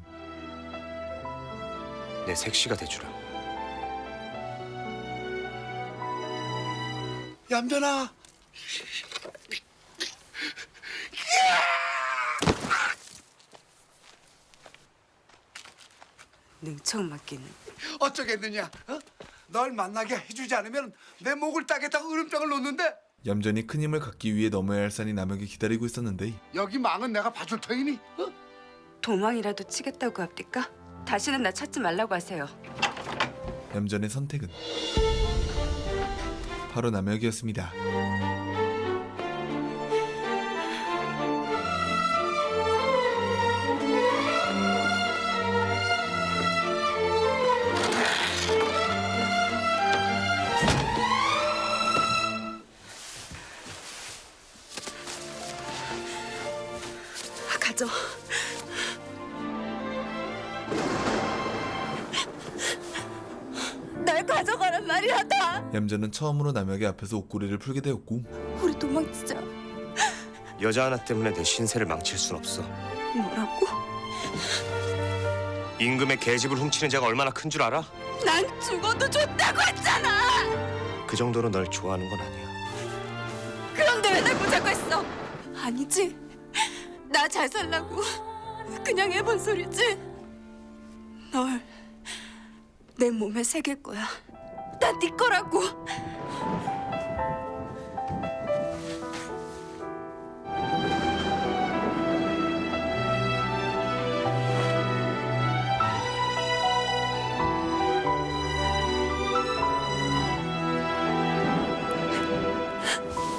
내 색시가 돼주라. 얌전아, 능청 맞기는. 어쩌겠느냐? 어? 널 만나게 해주지 않으면 내 목을 따겠다고 으름장을 놓는데 얌전이 큰 힘을 갖기 위해 넘어야 할 산이 남에게 기다리고 있었는데, 여기 망은 내가 봐줄 터이니? 어? 도망이라도 치겠다고 합니까? 다시는 나 찾지 말라고 하세요. 얌전의 선택은 바로 남혁이었습니다. 가져. 날 가져가란 말이야 다. 얌전은 처음으로 남혁의 앞에서 옷고리를 풀게 되었고, 우리 도망치자. 여자 하나 때문에 내 신세를 망칠 순 없어. 뭐라고? 임금의 계집을 훔치는 자가 얼마나 큰 줄 알아? 난 죽어도 좋다고 했잖아. 그 정도로 널 좋아하는 건 아니야. 그런데 왜 날 붙잡고 있어? 아니지. 나 잘 살라고 그냥 해본 소리지. 널 내 몸에 새길 거야. 다 네 거라고.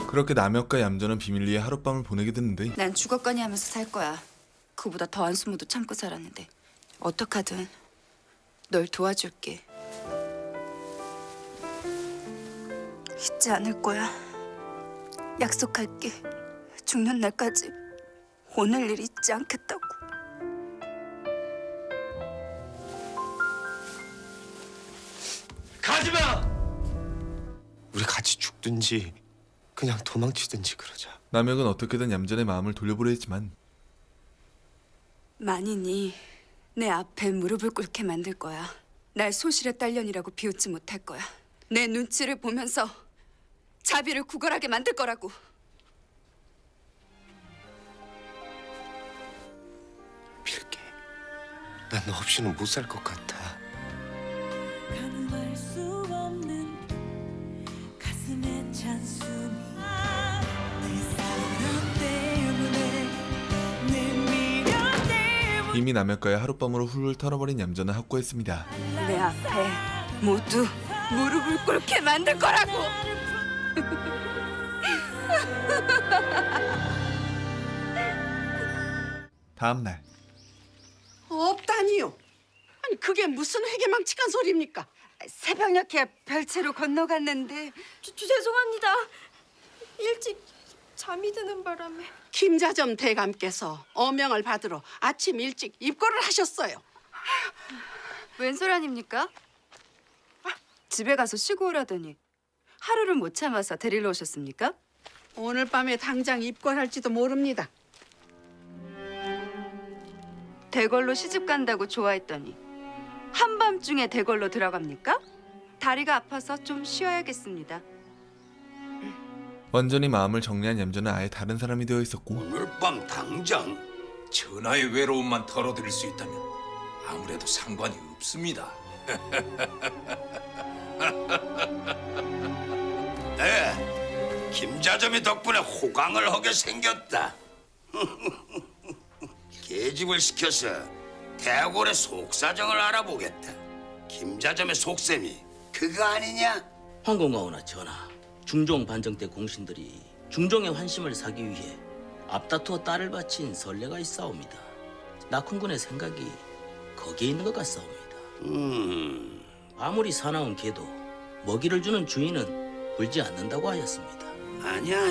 그렇게 남혁과 얌전은 비밀리에 하룻밤을 보내게 되는데, 난 죽었거니 하면서 살 거야. 그보다 더한 수모도 참고 살았는데 어떡하든 널 도와줄게. 잊지 않을 거야. 약속할게. 죽는 날까지 오늘 일 잊지 않겠다고. 가지마! 우리 같이 죽든지 그냥 도망치든지 그러자. 남혁은 어떻게든 얌전의 마음을 돌려보려 했지만 만인이 내 앞에 무릎을 꿇게 만들 거야. 날 소실의 딸년이라고 비웃지 못할 거야. 내 눈치를 보면서 자비를 구걸하게 만들 거라고. 빌게. 난 너 없이는 못 살 것 같아. 가늠할 수 없는 가슴에 찬 숨이 내 사랑 때문에 내 미련 때문에 이미 남혁과의 하룻밤으로 훌훌 털어버린 얌전은 확고했습니다. 내 앞에 모두 무릎을 꿇게 만들 거라고. 다음 날 없다니요. 아니 그게 무슨 회개망측한 소리입니까? 새벽녘에 별채로 건너갔는데 죄송합니다. 일찍 잠이 드는 바람에. 김자점 대감께서 어명을 받으러 아침 일찍 입고를 하셨어요. 웬 소리 아닙니까? 집에 가서 쉬고 오라더니 하루를 못 참아서 데리러 오셨습니까? 오늘 밤에 당장 입고할지도 모릅니다. 대궐로 시집 간다고 좋아했더니 한밤중에 대궐로 들어갑니까? 다리가 아파서 좀 쉬어야겠습니다. 완전히 마음을 정리한 얌전은 아예 다른 사람이 되어 있었고 오늘 밤 당장 전하의 외로움만 털어드릴 수 있다면 아무래도 상관이 없습니다. 네, 김자점이 덕분에 호강을 하게 생겼다. 계집을 시켜서 대궐의 속사정을 알아보겠다. 김자점의 속셈이 그거 아니냐? 황공하오나 전하, 중종 반정 때 공신들이 중종의 환심을 사기 위해 앞다투어 딸을 바친 선례가 있사옵니다. 낙훈군의 생각이 거기에 있는 것 같사옵니다. 아무리 사나운 개도 먹이를 주는 주인은 울지 않는다고 하였습니다. 아니야.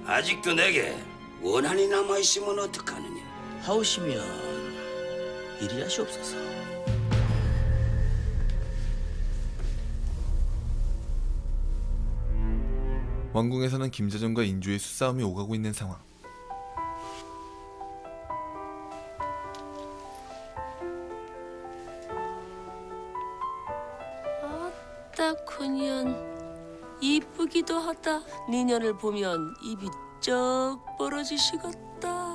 아직도 내게 원한이 남아있으면 어떡하느냐? 하오시면 이리 하시옵소서. 왕궁에서는 김자점과 인주의 수싸움이 오가고 있는 상황. 아따 그년 이쁘기도 하다. 니년을 보면 입이 쩍 벌어지시겠다.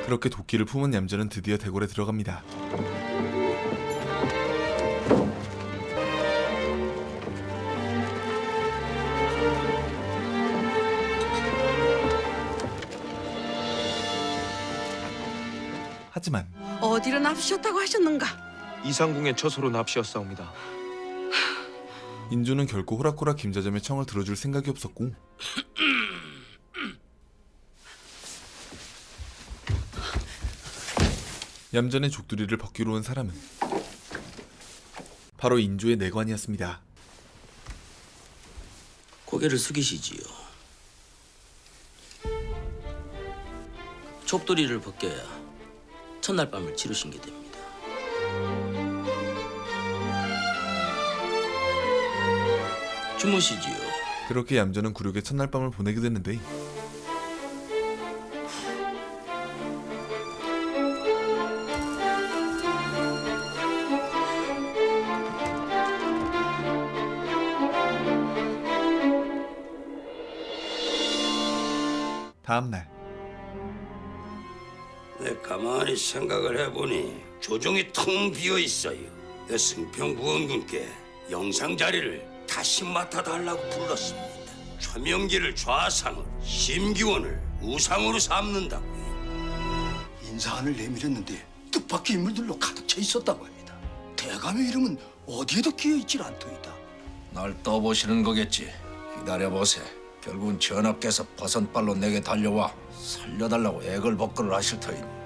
그렇게 도끼를 품은 얌전은 드디어 대궐에 들어갑니다. 하지만 어디로 납치셨다고 하셨는가? 이상궁의 처소로 납치였사옵니다. 인주는 결코 호락호락 김자점의 청을 들어줄 생각이 없었고 얌전의 족두리를 벗기로 온 사람은 바로 인주의 내관이었습니다. 고개를 숙이시지요. 족도리를 벗겨야 첫날 밤을 치르신 게 됩니다. 주무시지요. 그렇게 얌전은 굴욕의 첫날 밤을 보내게 됐는데 다음 날 내 가만히 생각을 해보니 조정이 텅 비어 있어요. 내 승평구원군께 영상 자리를 다시 맡아달라고 불렀습니다. 최명기를 좌상으로, 심기원을 우상으로 삼는다고요. 인사안을 내밀었는데 뜻밖의 인물들로 가득 차 있었다고 합니다. 대감의 이름은 어디에도 끼어 있질 않더이다. 날 떠보시는 거겠지. 기다려보세. 결국은 전하께서 버선발로 내게 달려와 살려달라고 애걸복걸을 하실 터이니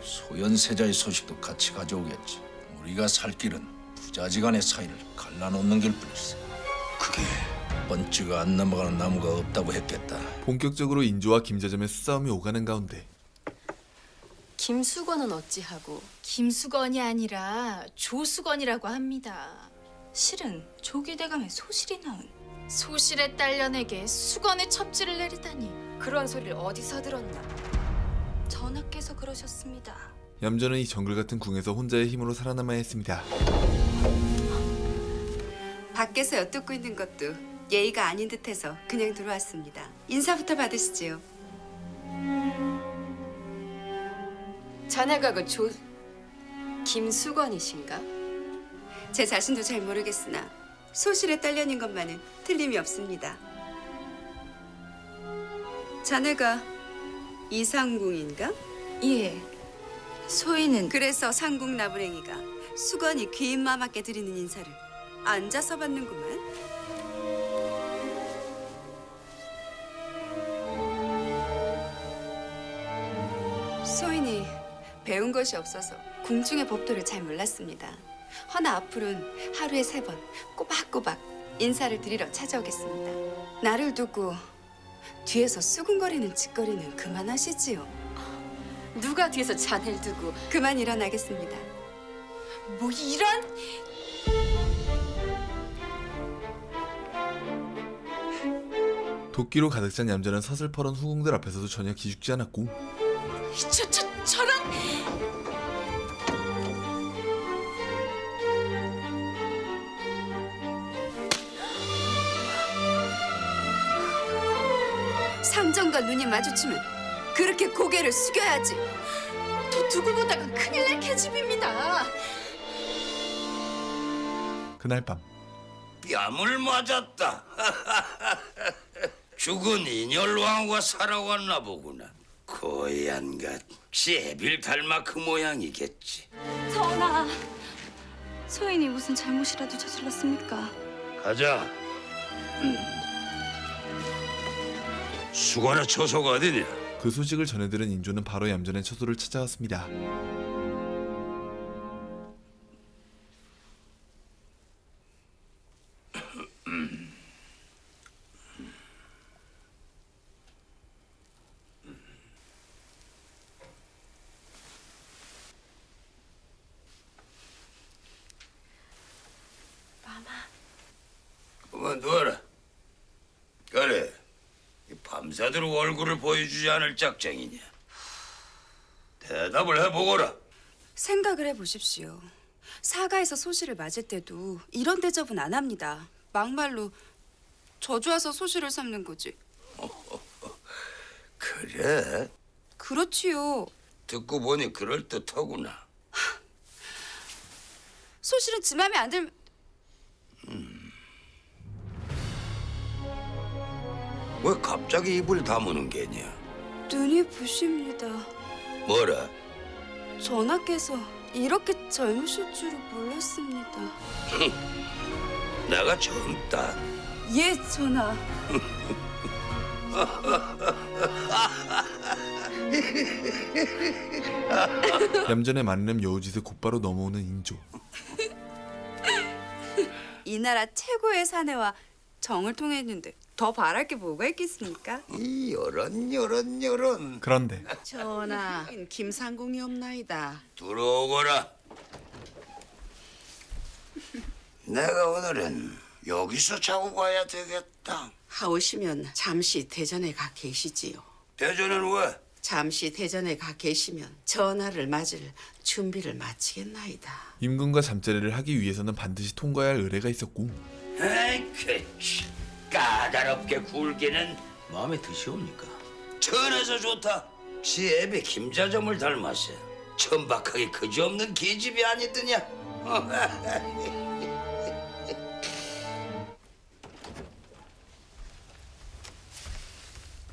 소현세자의 소식도 같이 가져오겠지. 우리가 살 길은 부자지간의 사이를 갈라놓는 길뿐일세. 그게 번지가 안 넘어가는 나무가 없다고 했겠다. 본격적으로 인주와 김자점의 수싸움이 오가는 가운데 김수건은 어찌하고? 김수건이 아니라 조수건이라고 합니다. 실은 조기대감의 소실이 낳은 소실의 딸려내게 수건의 첩지를 내리다니 그런 소리를 어디서 들었나? 전하께서 그러셨습니다. 얌전은 이 정글 같은 궁에서 혼자의 힘으로 살아남아야 했습니다. 밖에서 엿듣고 있는 것도 예의가 아닌 듯해서 그냥 들어왔습니다. 인사부터 받으시지요. 자네가 그 김수건이신가? 제 자신도 잘 모르겠으나 소실의 딸려닌 것만은 틀림이 없습니다. 자네가 이상궁인가? 예. 소인은 그래서 상궁 나부랭이가 수건이 귀인마마께 드리는 인사를 앉아서 받는구만. 소인이 배운 것이 없어서 궁중의 법도를 잘 몰랐습니다. 허나 앞으로는 하루에 3번 꼬박꼬박 인사를 드리러 찾아오겠습니다. 나를 두고 뒤에서 수군거리는 짓거리는 그만하시지요. 누가 뒤에서 자네를 두고 그만 일어나겠습니다. 뭐 이런? 도끼로 가득 찬 얌전은 서슬퍼런 후궁들 앞에서도 전혀 기죽지 않았고 저런 상정과 눈이 마주치면 그렇게 고개를 숙여야지. 또 두고 보다가 큰일 날 계집입니다. 그날 밤 뺨을 맞았다. 죽은 인혈왕후가 살아왔나 보구나. 고얀갓 제빌 닮아 그 모양이겠지. 전하, 소인이 무슨 잘못이라도 저질렀습니까? 가자. 수건의 처소가 어디냐? 그 소식을 전해들은 인조는 바로 얌전의 처소를 찾아왔습니다. 그만 두어라. 그래. 밤새도록 얼굴을 보여주지 않을 작정이냐? 대답을 해보거라. 생각을 해보십시오. 사가에서 소실을 맞을 때도 이런 대접은 안 합니다. 막말로 저주와서 소실을 삼는 거지. 그래? 그렇지요. 듣고 보니 그럴듯하구나. 소실은 지 맘에 안 들면 왜 갑자기 입을 다무는 게냐? 눈이 부십니다. 뭐라? 전하께서 이렇게 젊으실 줄은 몰랐습니다. 내가 젊다. 예, 전하. 얌전의 만남 여우짓에 곧바로 넘어오는 인조. 이 나라 최고의 사내와 정을 통했는데 더 바랄 게 뭐가 있겠습니까? 요런. 그런데 전하, 김상궁이 없나이다. 들어오거라. 내가 오늘은 여기서 자고 가야 되겠다. 하오시면 잠시 대전에 가 계시지요. 대전은 왜? 잠시 대전에 가 계시면 전하를 맞을 준비를 마치겠나이다. 임금과 잠자리를 하기 위해서는 반드시 통과해야 할 의례가 있었고 에이, 그치. 까다롭게 굴기는 마음에 드시옵니까? 천에서 좋다. 지 애비 김자점을 닮았어. 천박하게 그지없는 계집이 아니더냐.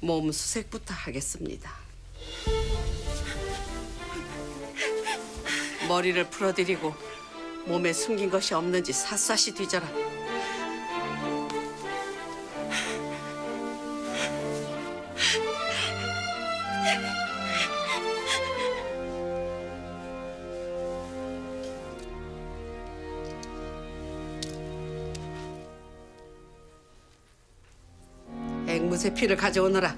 몸 수색부터 하겠습니다. 머리를 풀어드리고 몸에 숨긴 것이 없는지 샅샅이 뒤져라. 앵무새 피를 가져오너라.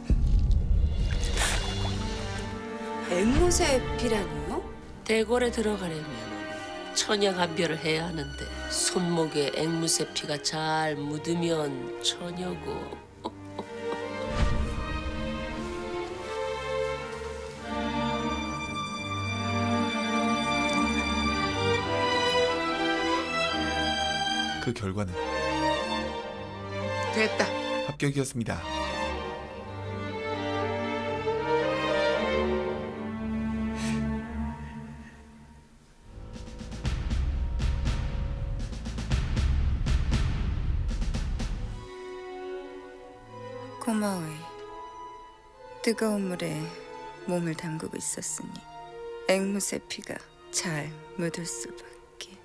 앵무새 피라니요? 대궐에 들어가려면 처녀간별을 해야 하는데 손목에 앵무새 피가 잘 묻으면 처녀고. 그 결과는 됐다. 합격이었습니다. 고마워해. 뜨거운 물에 몸을 담그고 있었으니 앵무새 피가 잘 묻을 수밖에.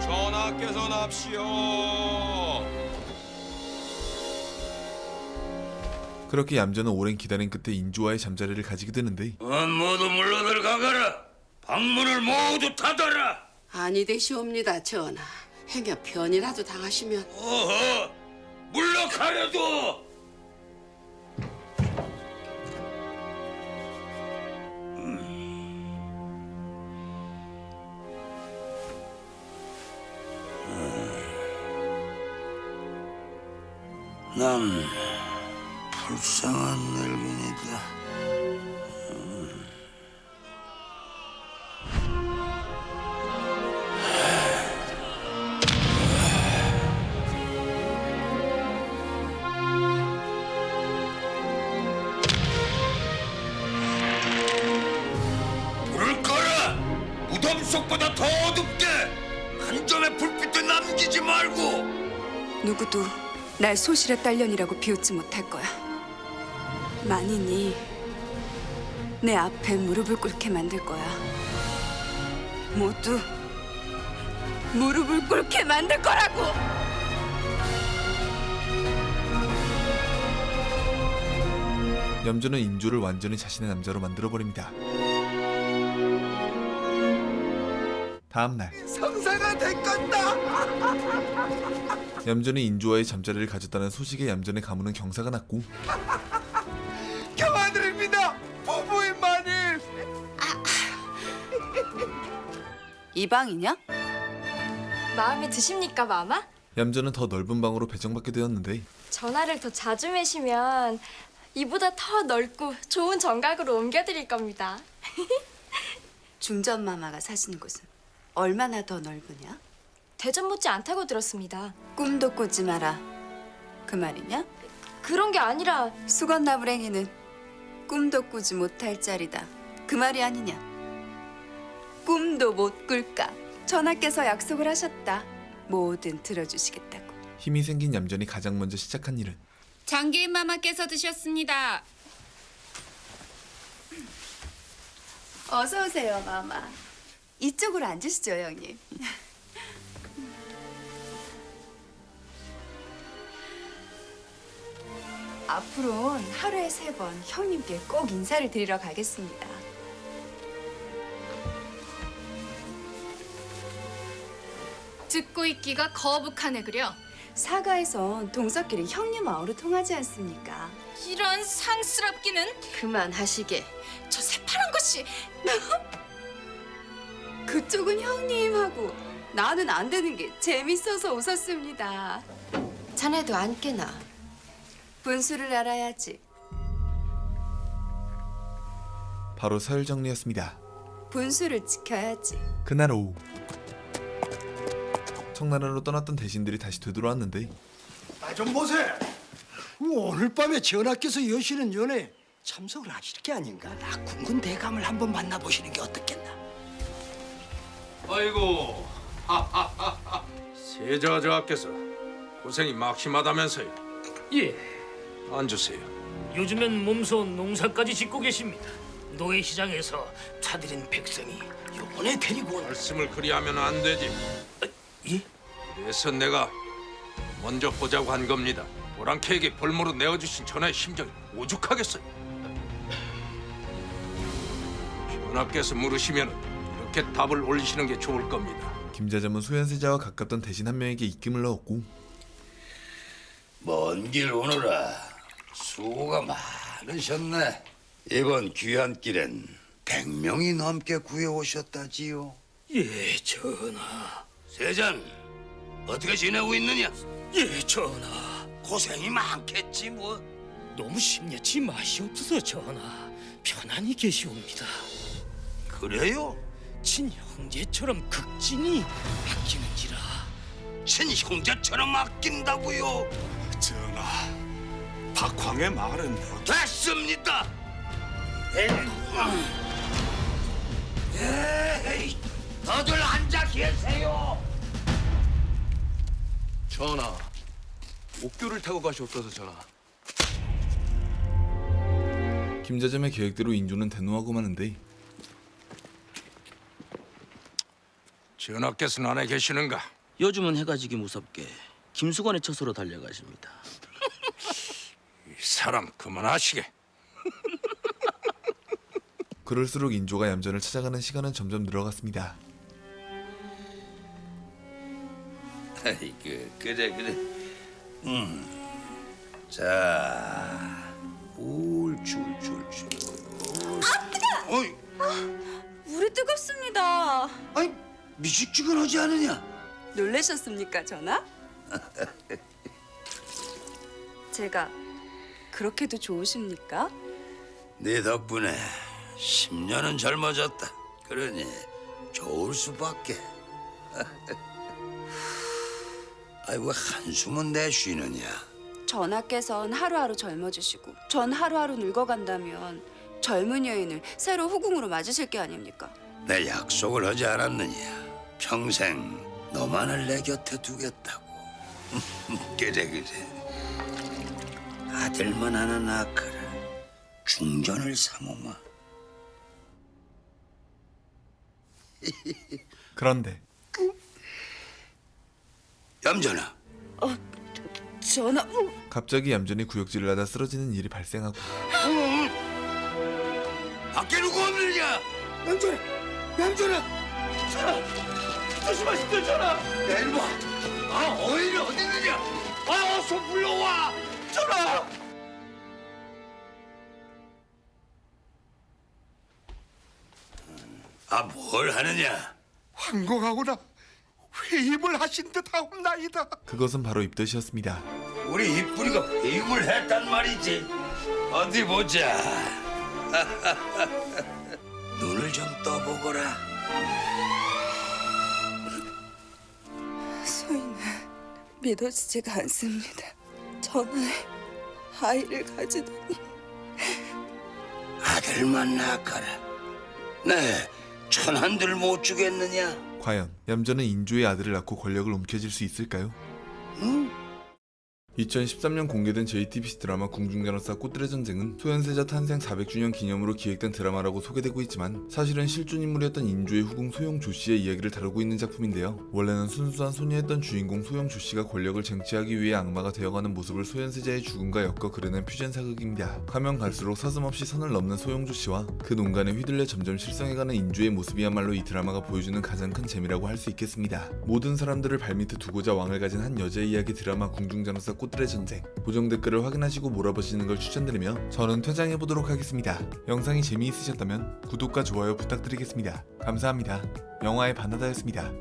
전하께서 납시오. 그렇게 얌전은 오랜 기다림 끝에 인주와의 잠자리를 가지게 되는데 모두 물러들 가거라. 방문을 모두 닫아라. 아니 되시옵니다, 전하. 행여 변이라도 당하시면 어허, 물러가려도. 난 불쌍한 늙은이다. 불을 꺼라. 무덤 속보다 더 어둡게. 한 점의 불빛도 남기지 말고. 누구도 날 소실의 딸년이라고 비웃지 못할 거야. 만인이 내 앞에 무릎을 꿇게 만들 거야. 모두 무릎을 꿇게 만들 거라고. 얌전은 인조를 완전히 자신의 남자로 만들어버립니다. 다음날 성사가 됐건다. 얌전이 인조와의 잠자리를 가졌다는 소식에 얌전의 가문은 경사가 났고 경아드립니다. 부부인 마님. 이방이냐? 마음에 드십니까, 마마? 얌전은 더 넓은 방으로 배정받게 되었는데 전화를 더 자주 매시면 이보다 더 넓고 좋은 정각으로 옮겨드릴 겁니다. 중전마마가 사시는 곳은 얼마나 더 넓으냐? 대전 못지 않다고 들었습니다. 꿈도 꾸지 마라. 그 말이냐? 그런 게 아니라 수건나무랭이는 꿈도 꾸지 못할 자리다. 그 말이 아니냐? 꿈도 못 꿀까? 전하께서 약속을 하셨다. 뭐든 들어주시겠다고. 힘이 생긴 얌전이 가장 먼저 시작한 일은 장기인 마마께서 드셨습니다. 어서 오세요, 마마. 이쪽으로 앉으시죠, 형님. 앞으로는 하루에 3번 형님께 꼭 인사를 드리러 가겠습니다. 듣고 있기가 거북하네 그려. 사가에선 동서끼리 형님 아우로 통하지 않습니까? 이런 상스럽기는. 그만하시게. 저 새파란 것이. 그쪽은 형님하고 나는 안 되는 게 재밌어서 웃었습니다. 자네도 안 깨나. 분수를 알아야지. 바로 서열 정리였습니다. 분수를 지켜야지. 그날 오후 청나라로 떠났던 대신들이 다시 되돌아왔는데 좀 보세. 오늘 밤에 전하께서 여시는 연에 참석을 하실 게 아닌가? 낙궁군 대감을 한번 만나보시는 게 어떻겠나? 아이고, 세자저하께서 고생이 막심하다면서요. 예. 앉으세요. 요즘엔 몸소 농사까지 짓고 계십니다. 노예시장에서 타들인 백성이 요번에 데리고 말씀을 그리하면 안 되지. 예? 그래서 내가 먼저 보자고 한 겁니다. 보랑캐에게 볼모로 내어주신 전하의 심정이 오죽하겠어요. 전하께서 물으시면 이렇게 답을 올리시는 게 좋을 겁니다. 김자점은 소현세자와 가깝던 대신 한 명에게 입김을 넣었고 먼 길 오느라 수고가 많으셨네. 이번 귀한 길엔 100명이 넘게 구해오셨다지요. 예, 전하. 세잔, 어떻게 지내고 있느냐? 예, 전하. 고생이 많겠지 뭐. 너무 심려치 마시옵소서, 전하. 편안히 계시옵니다. 그래요? 친형제처럼 극진히 아끼는지라. 친형제처럼 아낀다고요? 전하, 박황의 말은 됐습니다. 에이, 너들 앉아 계세요. 전하, 옥교를 타고 가시옵소서 전하. 김자점의 계획대로 인조는 대노하고 마는데 전하께서는 안에 계시는가? 요즘은 해가 지기 무섭게 김수관의 처소로 달려가십니다. 이 사람 그만하시게. 그럴수록 인조가 얌전을 찾아가는 시간은 점점 늘어갔습니다. 아이고, 그래. 자, 울줄줄줄. 아, 뜨거! 어이, 물이 뜨겁습니다. 아니, 미식지근하지 않으냐? 놀라셨습니까, 전하? 제가 그렇게도 좋으십니까? 네 덕분에 10년은 젊어졌다. 그러니 좋을 수밖에. 아이고, 한숨은 내쉬느냐? 전하께선 하루하루 젊어지시고 전 하루하루 늙어간다면 젊은 여인을 새로 후궁으로 맞으실 게 아닙니까? 내 약속을 하지 않았느냐? 평생 너만을 내 곁에 두겠다고. 그래. 아들만 하나 낳거라. 중전을 삼으마. 그런데 얌전아. 전하. 갑자기 얌전이 구역질을 하다 쓰러지는 일이 발생하고 밖에 누구 없느냐? 얌전아. 조심하십시오 전하. 내일 봐. 어인이 어디 있느냐? 어서 불러와. 전하. 뭘 하느냐? 황공하오나 회임을 하신 듯하옵나이다. 그것은 바로 입덧이었습니다. 우리 이쁜이가 회임을 했단 말이지. 어디 보자. 눈을 좀 떠보거라. 소인은 믿어지지가 않습니다. 전하의 아이를 가지다니. 아들만 낳거라. 네, 천한들 못 주겠느냐? 과연 얌전은 인조의 아들을 낳고 권력을 움켜쥘 수 있을까요? 2013년 공개된 JTBC 드라마 궁중전합사 꽃들의 전쟁은 소현세자 탄생 400주년 기념으로 기획된 드라마라고 소개되고 있지만 사실은 실존 인물이었던 인조의 후궁 소용조 씨의 이야기를 다루고 있는 작품인데요. 원래는 순수한 소녀였던 주인공 소용조 씨가 권력을 쟁취하기 위해 악마가 되어가는 모습을 소현세자의 죽음과 엮어 그려낸 퓨전 사극입니다. 가면 갈수록 서슴없이 선을 넘는 소용조 씨와 그 농간에 휘둘려 점점 실성해가는 인조의 모습이야말로 이 드라마가 보여주는 가장 큰 재미라고 할 수 있겠습니다. 모든 사람들을 발밑에 두고자 왕을 가진 한 여자의 이야기 드라마 궁중전합사 꽃들의 전쟁, 고정 댓글을 확인하시고 몰아보시는 걸 추천드리며 저는 퇴장해보도록 하겠습니다. 영상이 재미있으셨다면 구독과 좋아요 부탁드리겠습니다. 감사합니다. 영화의 바나다였습니다.